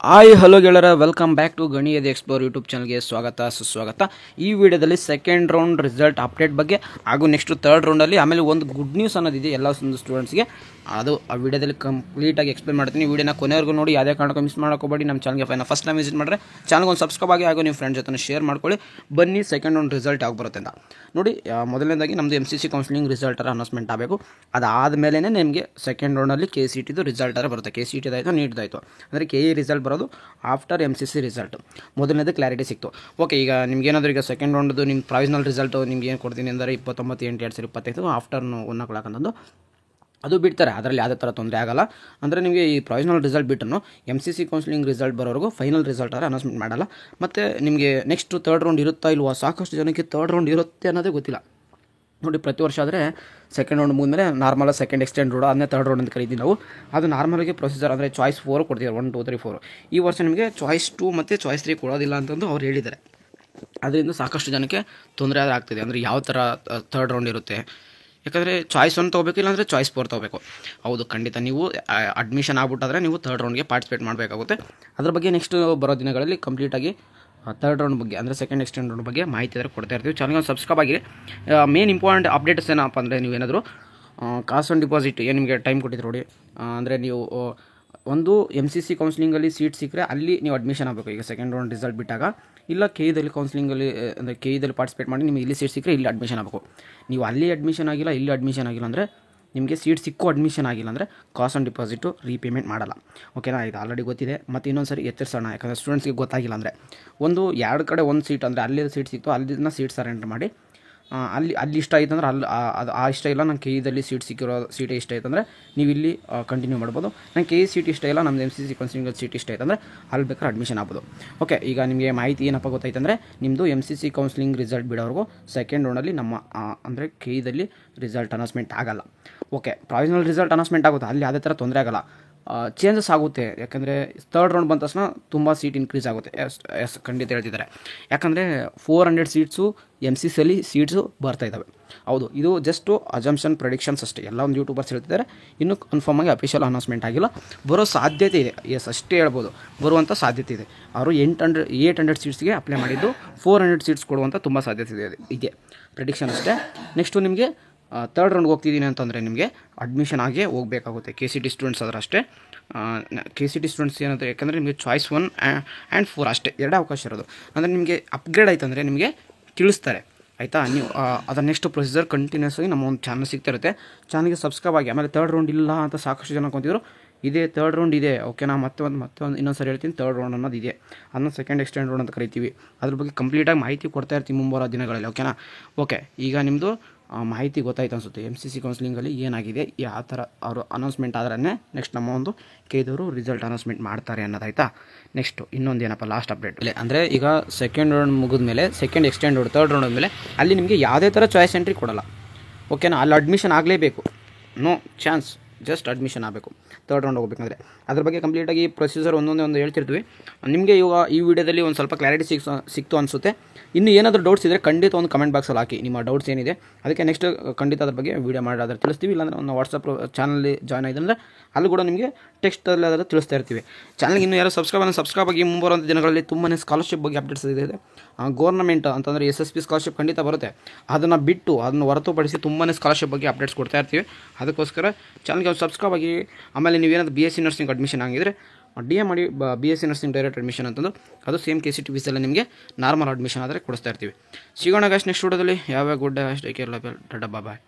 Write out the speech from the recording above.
Hi hello ಗೆಳೆಯರ, welcome back to ಗಣಿಯದ explore YouTube ಚಾನಲ್ಗೆ ಸ್ವಾಗತ ಸುಸ್ವಾಗತ. ಈ ವಿಡಿಯೋದಲ್ಲಿ ಸೆಕೆಂಡ್ ರೌಂಡ್ ರಿಸಲ್ಟ್ ಅಪ್ಡೇಟ್ ಬಗ್ಗೆ ಹಾಗೂ ನೆಕ್ಸ್ಟ್ ಥರ್ಡ್ ರೌಂಡಲ್ಲಿ ಆಮೇಲೆ ಒಂದು ಗುಡ್ ನ್ಯೂಸ್ ಅನ್ನೋದಿದೆ ಎಲ್ಲ ಒಂದು ಸ್ಟೂಡೆಂಟ್ಸ್ಗೆ. ಅದು ಆ ವಿಡಿಯೋದಲ್ಲಿ ಕಂಪ್ಲೀಟಾಗಿ ಎಕ್ಸ್ಪ್ಲೇನ್ ಮಾಡ್ತೀನಿ. ವಿಡಿಯೋನ ಕೊನೆವರೆಗೂ ನೋಡಿ, ಯಾವುದೇ ಕಾರಣಕ್ಕೂ ಮಿಸ್ ಮಾಡೋಕೋಬೇಡಿ. ನಮ್ಮ ಚಾನಲ್ಗೆ ಫಸ್ಟ್ ಟೈಮ್ ವಿಸಿಟ್ ಮಾಡಿದ್ರೆ ಚಾನಲ್ಗೆ ಒಂದು ಸಬ್ಸ್ಕ್ರೈಬ್ ಆಗಿ ಹಾಗೂ ನಿಮ್ಮ ಫ್ರೆಂಡ್ ಜೊತೆ ಶೇರ್ ಮಾಡ್ಕೊಳ್ಳಿ. ಬನ್ನಿ ಸೆಕೆಂಡ್ ರೌಂಡ್ ರಿಸಲ್ಟ್ ಯಾವಾಗ ಬರುತ್ತೆ ಅಂತ ನೋಡಿ. ಮೊದಲನೇದಾಗಿ ನಮ್ಮದು MCC ಕೌನ್ಸಿಲಿಂಗ್ ರಿಸಲ್ಟರ ಅನೌನ್ಸ್ಮೆಂಟ್ ಆಗಬೇಕು. ಅದಾದಮೇಲೆ ನಿಮಗೆ ಸೆಕೆಂಡ್ ರೌಂಡಲ್ಲಿ KCETದು ರಿಸಲ್ಟರ ಬರುತ್ತೆ. KCETದಾಯಿತು, ನೀಟ್ದಾಯಿತು, ಅಂದರೆ KE ರಿಸಲ್ಟ್ ಬರೋದು ಆಫ್ಟರ್ MCC ರಿಸಲ್ಟ್. ಮೊದಲನೇದು ಕ್ಲಾರಿಟಿ ಸಿಕ್ತು. ಓಕೆ, ಈಗ ನಿಮ್ಗೇನಾದರೂ ಈಗ ಸೆಕೆಂಡ್ ರೌಂಡ್ದು ನಿಮ್ಮ ಪ್ರಾವಿಷನಲ್ ರಿಸಲ್ಟು ನಿಮ್ಗೆ ಏನು ಕೊಡ್ತೀನಿ ಅಂದರೆ 29/8/2025 ಆಫ್ಟರ್ನು 1 o'clock ಅಂತಂದು ಅದು ಬಿಡ್ತಾರೆ. ಅದರಲ್ಲಿ ಯಾವುದೇ ಥರ ತೊಂದರೆ ಆಗಲ್ಲ. ಅಂದರೆ ನಿಮಗೆ ಈ ಪ್ರಾವಿಷನಲ್ ರಿಸಲ್ಟ್ ಬಿಟ್ಟು MCC ಕೌನ್ಸಿಲಿಂಗ್ ರಿಸಲ್ಟ್ ಬರೋವರೆಗೂ ಫೈನಲ್ ರಿಸಲ್ಟ್ ಅನೌನ್ಸ್ಮೆಂಟ್ ಮಾಡಲ್ಲ. ಮತ್ತು ನಿಮಗೆ ನೆಕ್ಸ್ಟ್ ಥರ್ಡ್ ರೌಂಡ್ ಇರುತ್ತಾ ಇಲ್ವಾ, ಸಾಕಷ್ಟು ಜನಕ್ಕೆ ಥರ್ಡ್ ರೌಂಡ್ ಇರುತ್ತೆ ಅನ್ನೋದೇ ಗೊತ್ತಿಲ್ಲ ನೋಡಿ. ಪ್ರತಿ ವರ್ಷ ಆದರೆ ಸೆಕೆಂಡ್ ರೌಂಡ್ ಮುಗಿದ್ಮೇಲೆ ನಾರ್ಮಲ್ ಸೆಕೆಂಡ್ ಎಕ್ಸ್ಟೆಂಡ್ ರೌಂಡ್, ಅದನ್ನೇ ಥರ್ಡ್ ರೌಂಡ್ ಅಂತ ಕರೀತೀವಿ ನಾವು. ಅದು ನಾರ್ಮಲ್ಗೆ ಪ್ರೊಸೀಜರ್ ಅಂದರೆ ಚಾಯ್ಸ್ 4 ಕೊಡ್ತಿದ್ದಾರೆ, 1 2 3 4. ಈ ವರ್ಷ ನಿಮಗೆ ಚಾಯ್ಸ್ 2 ಮತ್ತು ಚಾಯ್ಸ್ 3 ಕೊಡೋದಿಲ್ಲ ಅಂತಂದು ಅವ್ರು ಹೇಳಿದ್ದಾರೆ. ಅದರಿಂದ ಸಾಕಷ್ಟು ಜನಕ್ಕೆ ತೊಂದರೆ ಆಗ್ತಿದೆ. ಅಂದರೆ ಯಾವ ಥರ ಥರ್ಡ್ ರೌಂಡ್ ಇರುತ್ತೆ, ಯಾಕಂದರೆ ಚಾಯ್ಸ್ 1 ತೊಗೋಬೇಕು, ಇಲ್ಲಾಂದರೆ ಚಾಯ್ಸ್ 4 ತೊಗೋಬೇಕು. ಹೌದು, ಖಂಡಿತ ನೀವು ಅಡ್ಮಿಷನ್ ಆಗ್ಬಿಟ್ಟಾದರೆ ನೀವು ಥರ್ಡ್ ರೌಂಡ್ಗೆ ಪಾರ್ಟಿಸಿಪೇಟ್ ಮಾಡಬೇಕಾಗುತ್ತೆ. ಅದ್ರ ಬಗ್ಗೆ ನೆಕ್ಸ್ಟ್ ಬರೋ ದಿನಗಳಲ್ಲಿ ಕಂಪ್ಲೀಟಾಗಿ ಥರ್ಡ್ ರೌಂಡ್ ಬಗ್ಗೆ ಅಂದರೆ ಸೆಕೆಂಡ್ ಎಕ್ಸ್ಟೆಂಡ್ ರೌಂಡ್ ಬಗ್ಗೆ ಮಾಹಿತಿ ಆದರೆ ಕೊಡ್ತಾ ಇರ್ತೀವಿ. ಚಾನಲ್ಗೆ ಸಬ್ಸ್ಕ್ರೈಬ್ ಆಗಿ. ಮೇನ್ ಇಂಪಾರ್ಟೆಂಟ್ ಅಪ್ಡೇಟ್ಸ್ ಏನಪ್ಪ ಅಂದರೆ, ನೀವೇನಾದರೂ ಕಾಸ್ಟ್ ಆನ್ ಡಿಪಾಸಿಟ್ ಏನು ನಿಮಗೆ ಟೈಮ್ ಕೊಟ್ಟಿದ್ರು ನೋಡಿ. ಅಂದರೆ ನೀವು ಒಂದು MCC ಕೌನ್ಸಿಲಿಂಗಲ್ಲಿ ಸೀಟ್ ಸಿಕ್ಕರೆ ಅಲ್ಲಿ ನೀವು ಅಡ್ಮಿಷನ್ ಆಗಬೇಕು. ಈಗ ಸೆಕೆಂಡ್ ರೌಂಡ್ ರಿಸಲ್ಟ್ ಬಿಟ್ಟಾಗ ಇಲ್ಲ KEದಲ್ಲಿ ಕೌನ್ಸಿಲಿಂಗಲ್ಲಿ ಅಂದರೆ KEದಲ್ಲಿ ಪಾರ್ಟಿಸಿಪೇಟ್ ಮಾಡಿ ನಿಮಗೆ ಇಲ್ಲಿ ಸೀಟ್ ಸಿಕ್ಕರೆ ಇಲ್ಲಿ ಅಡ್ಮಿಷನ್ ಆಗಬೇಕು. ನೀವು ಅಲ್ಲಿ ಅಡ್ಮಿಷನ್ ಆಗಿಲ್ಲ, ಇಲ್ಲಿ ಅಡ್ಮಿಷನ್ ಆಗಿಲ್ಲ ಅಂದರೆ ನಿಮಗೆ ಸೀಟ್ ಸಿಕ್ಕೋ ಅಡ್ಮಿಷನ್ ಆಗಿಲ್ಲ ಅಂದರೆ ಕಾಸ್ಟ್ ಆನ್ ಡಿಪಾಸಿಟು ರೀಪೇಮೆಂಟ್ ಮಾಡಲ್ಲ. ಓಕೆನಾ, ಇದು ಆಲ್ರೆಡಿ ಗೊತ್ತಿದೆ. ಮತ್ತು ಇನ್ನೊಂದು ಸರಿ ಎಚ್ಚರಿಸೋಣ, ಯಾಕಂದರೆ ಸ್ಟೂಡೆಂಟ್ಸ್ಗೆ ಗೊತ್ತಾಗಿಲ್ಲ ಅಂದರೆ. ಎರಡು ಕಡೆ ಒಂದು ಸೀಟ್ ಅಂದರೆ ಅಲ್ಲಿ ಸೀಟ್ ಸಿಕ್ತು, ಅಲ್ಲಿನ ಸೀಟ್ ಸರೆಂಡರ್ ಮಾಡಿ. ಅಲ್ಲಿ ಇಷ್ಟ ಆಯ್ತು ಅಂದ್ರೆ ಅಲ್ಲಿ ಅದು ಇಷ್ಟ ಇಲ್ಲ, ನಂಗೆ KEದಲ್ಲಿ ಸೀಟ್ ಸಿಕ್ಕಿರೋ ಸೀಟೇ ಇಷ್ಟ ಆಯ್ತು ಅಂದರೆ ನೀವು ಇಲ್ಲಿ ಕಂಟಿನ್ಯೂ ಮಾಡ್ಬೋದು. ನಂಗೆ KE ಸೀಟ್ ಇಷ್ಟ ಇಲ್ಲ, ನಮ್ಮದು MCC ಕೌನ್ಸಿಲಿಂಗಲ್ಲಿ ಸೀಟ್ ಇಷ್ಟ ಆಯ್ತು ಅಂದರೆ ಅಲ್ಲಿ ಬೇಕಾದ್ರೆ ಅಡ್ಮಿಷನ್ ಆಗ್ಬೋದು. ಓಕೆ, ಈಗ ನಿಮಗೆ ಮಾಹಿತಿ ಏನಪ್ಪ ಗೊತ್ತಾಯ್ತು ಅಂದರೆ, ನಿಮ್ಮದು MCC ಕೌನ್ಸಿಲಿಂಗ್ ರಿಸಲ್ಟ್ ಬಿಡೋವರೆಗೂ ಸೆಕೆಂಡ್ ರೌಂಡಲ್ಲಿ ನಮ್ಮ ಅಂದರೆ KEದಲ್ಲಿ ರಿಸಲ್ಟ್ ಅನೌನ್ಸ್ಮೆಂಟ್ ಆಗಲ್ಲ. ಓಕೆ, ಪ್ರಾವಿಷನಲ್ ರಿಸಲ್ಟ್ ಅನೌನ್ಸ್ಮೆಂಟ್ ಆಗುತ್ತೆ, ಅಲ್ಲಿ ಯಾವುದೇ ಥರ ತೊಂದರೆ ಆಗಲ್ಲ. ಚೇಂಜಸ್ ಆಗುತ್ತೆ, ಯಾಕಂದರೆ ಥರ್ಡ್ ರೌಂಡ್ ಬಂದ ತಕ್ಷಣ ತುಂಬ ಸೀಟ್ ಇನ್ಕ್ರೀಸ್ ಆಗುತ್ತೆ. ಎಸ್ ಖಂಡಿತ ಹೇಳ್ತಿದ್ದಾರೆ. ಯಾಕಂದರೆ 400 ಸೀಟ್ಸು MCCಯಲ್ಲಿ ಸೀಟ್ಸು ಬರ್ತಾಯಿದ್ದಾವೆ. ಹೌದು, ಇದು ಜಸ್ಟು ಅಜಂಪ್ಷನ್ ಪ್ರೆಡಿಕ್ಷನ್ಸ್ ಅಷ್ಟೇ. ಎಲ್ಲ ಒಂದು ಯೂಟ್ಯೂಬರ್ಸ್ ಹೇಳ್ತಿದ್ದಾರೆ, ಇನ್ನೂ ಕನ್ಫರ್ಮ್ ಆಗಿ ಅಫಿಷಿಯಲ್ ಅನೌನ್ಸ್ಮೆಂಟ್ ಆಗಿಲ್ಲ. ಬರೋ ಸಾಧ್ಯತೆ ಇದೆ, ಎಸ್ ಅಷ್ಟೇ ಹೇಳ್ಬೋದು, ಬರುವಂಥ ಸಾಧ್ಯತೆ ಇದೆ. ಅವರು 800 ಸೀಟ್ಸ್ಗೆ ಅಪ್ಲೈ ಮಾಡಿದ್ದು 400 ಸೀಟ್ಸ್ ಕೊಡುವಂಥ ತುಂಬ ಸಾಧ್ಯತೆ ಇದೆ. ಪ್ರೆಡಿಕ್ಷನ್ ಅಷ್ಟೇ. ನೆಕ್ಸ್ಟು ನಿಮಗೆ ಥರ್ಡ್ ರೌಂಡ್ಗೆ ಹೋಗ್ತಿದ್ದೀನಿ ಅಂತಂದರೆ ನಿಮಗೆ ಅಡ್ಮಿಷನ್ ಆಗೇ ಹೋಗಬೇಕಾಗುತ್ತೆ. KCET ಸ್ಟೂಡೆಂಟ್ಸ್ ಆದ್ರೆ ಅಷ್ಟೇ. KCET ಸ್ಟೂಡೆಂಟ್ಸ್ ಏನಂದರೆ, ಯಾಕಂದರೆ ನಿಮಗೆ ಚಾಯ್ಸ್ 1 ಆ್ಯಂಡ್ 4 ಅಷ್ಟೇ 2 ಅವಕಾಶ ಇರೋದು. ಅಂದರೆ ನಿಮಗೆ ಅಪ್ಗ್ರೇಡ್ ಆಯ್ತು ಅಂದರೆ ನಿಮಗೆ ತಿಳಿಸ್ತಾರೆ, ಆಯಿತಾ. ನೀವು ಅದರ ನೆಕ್ಸ್ಟ್ ಪ್ರೊಸೀಜರ್ ಕಂಟಿನ್ಯೂಸ್ ಆಗಿ ನಮ್ಮ ಒಂದು ಚಾನಲ್ ಸಿಗ್ತಾ ಇರುತ್ತೆ. ಚಾನಲ್ಗೆ ಸಬ್ಸ್ಕ್ರೈಬ್ ಆಗಿ. ಆಮೇಲೆ ಥರ್ಡ್ ರೌಂಡ್ ಇಲ್ಲ ಅಂತ ಸಾಕಷ್ಟು ಜನ ಅಂದ್ಕೊಂತಿದ್ರು. ಇದೇ ಥರ್ಡ್ ರೌಂಡ್ ಇದೆ. ಓಕೆನಾ, ಮತ್ತೊಂದು ಇನ್ನೊಂದು ಸರಿ ಹೇಳ್ತೀನಿ, ಥರ್ಡ್ ರೌಂಡ್ ಅನ್ನೋದು ಇದೆ. ಅದನ್ನು ಸೆಕೆಂಡ್ ಎಕ್ಸ್ಟೆಂಡ್ ರೌಂಡ್ ಅಂತ ಕರಿತೀವಿ. ಅದ್ರ ಬಗ್ಗೆ ಕಂಪ್ಲೀಟಾಗಿ ಮಾಹಿತಿ ಕೊಡ್ತಾ ಇರ್ತೀವಿ ಮುಂಬರೋ ದಿನಗಳಲ್ಲಿ. ಓಕೆನಾ. ಓಕೆ, ಈಗ ನಿಮ್ಮದು ಮಾಹಿತಿ ಗೊತ್ತಾಯ್ತು ಅನಿಸುತ್ತೆ. MCC ಕೌನ್ಸಿಲಿಂಗಲ್ಲಿ ಏನಾಗಿದೆ, ಯಾವ ಥರ ಅವರು ಅನೌನ್ಸ್ಮೆಂಟ್ ಆದ್ರೇ ನೆಕ್ಸ್ಟ್ ನಮ್ಮ ಒಂದು KEದವರು ರಿಸಲ್ಟ್ ಅನೌನ್ಸ್ಮೆಂಟ್ ಮಾಡ್ತಾರೆ ಅನ್ನೋದಾಯ್ತಾ. ನೆಕ್ಸ್ಟು ಇನ್ನೊಂದು ಏನಪ್ಪ ಲಾಸ್ಟ್ ಅಪ್ಡೇಟ್ ಅಂದರೆ, ಈಗ ಸೆಕೆಂಡ್ ರೌಂಡ್ ಮುಗಿದ ಮೇಲೆ second extend round third round ಮೇಲೆ ಅಲ್ಲಿ ನಿಮಗೆ ಯಾವುದೇ ಥರ ಚಾಯ್ಸ್ ಎಂಟ್ರಿ ಕೊಡಲ್ಲ. ಓಕೆನಾ, ಅಲ್ಲಿ ಅಡ್ಮಿಷನ್ ಆಗಲೇಬೇಕು, ನೋ ಚಾನ್ಸ್, ಜಸ್ಟ್ ಅಡ್ಮಿಷನ್ ಆಗಬೇಕು ಥರ್ಡ್ ರೌಂಡ್ ಹೋಗ್ಬೇಕಂದ್ರೆ. ಅದ್ರ ಬಗ್ಗೆ ಕಂಪ್ಲೀಟಾಗಿ ಪ್ರೊಸೀಜರ್ ಒಂದೊಂದೇ ಹೇಳ್ತಿರ್ತೀವಿ. ನಿಮಗೆ ಇವಾಗ ಈ ವಿಡಿಯೋದಲ್ಲಿ ಒಂದು ಸ್ವಲ್ಪ ಕ್ಲಾರಿಟಿ ಸಿಕ್ತು ಅನಿಸುತ್ತೆ. ಇನ್ನು ಏನಾದರೂ ಡೌಟ್ಸ್ ಇದ್ದರೆ ಖಂಡಿತ ಒಂದು ಕಮೆಂಟ್ ಬಾಕ್ಸಲ್ಲಿ ಹಾಕಿ, ನಿಮ್ಮ ಡೌಟ್ಸ್ ಏನಿದೆ. ಅದಕ್ಕೆ ನೆಕ್ಸ್ಟ್ ಖಂಡಿತ ಅದ್ರ ಬಗ್ಗೆ ವೀಡಿಯೋ ಮಾಡೋದಾದ್ರೆ ತಿಳಿಸ್ತೀವಿ. ಇಲ್ಲಾಂದರೆ ಒಂದು ವಾಟ್ಸಪ್ ಚಾನಲ್ ಜಾಯ್ನ್ ಆಗಿದೆ ಅಂದರೆ ಅಲ್ಲಿ ಕೂಡ ನಿಮಗೆ ಟೆಕ್ಸ್ಟಲ್ಲಿ ಅದನ್ನು ತಿಳಿಸ್ತಾ ಇರ್ತೀವಿ. ಚಾನಲ್ಗೆ ಇನ್ನೂ ಯಾರು ಸಬ್ಸ್ಕ್ರೈಬ್ ಆಗಿ ಮುಂಬರುವಂಥ ದಿನಗಳಲ್ಲಿ ತುಂಬಾ ಸ್ಕಾಲರ್ಶಿಪ್ ಬಗ್ಗೆ ಅಪ್ಡೇಟ್ಸ್ ಇದೆ. ಗೌರ್ಮೆಂಟ್ ಅಂತಂದರೆ SSP ಸ್ಕಾಲರ್ಶಿಪ್ ಖಂಡಿತ ಬರುತ್ತೆ. ಅದನ್ನು ಹೊರತುಪಡಿಸಿ ತುಂಬಾ ಸ್ಕಾಲರ್ಶಿಪ್ ಬಗ್ಗೆ ಅಪ್ಡೇಟ್ಸ್ ಕೊಡ್ತಾ ಇರ್ತೀವಿ. ಅದಕ್ಕೋಸ್ಕರ ಚಾನಲ್ಗೆ ಒಂದು ಸಬ್ಸ್ಕ್ರೈಬ್ ಆಗಿ. ಆಮೇಲೆ ನೀವೇನಾದರೂ BSc ನರ್ಸಿಂಗ್ ಅಡ್ಮಿಷನ್ ಆಗಿದ್ದರೆ DM ಮಾಡಿ, BSc ನರ್ಸಿಂಗ್ ಡೈರೆಕ್ಟ್ ಅಡ್ಮಿಷನ್ ಅಂತಂದು ಅದು ಸೇಮ್ KCET ಫೀಸಲ್ಲಿ ನಿಮಗೆ ನಾರ್ಮಲ್ ಅಡ್ಮಿಷನ್ ಆದರೆ ಕೊಡಿಸ್ತಾ ಇರ್ತೀವಿ. ಸಿಗೋಣ ಗಾಯ್ಸ್ ನೆಕ್ಸ್ಟ್ ವಿಡಿಯೋದಲ್ಲಿ. ಯಾವ good take care, love you, tata, bye.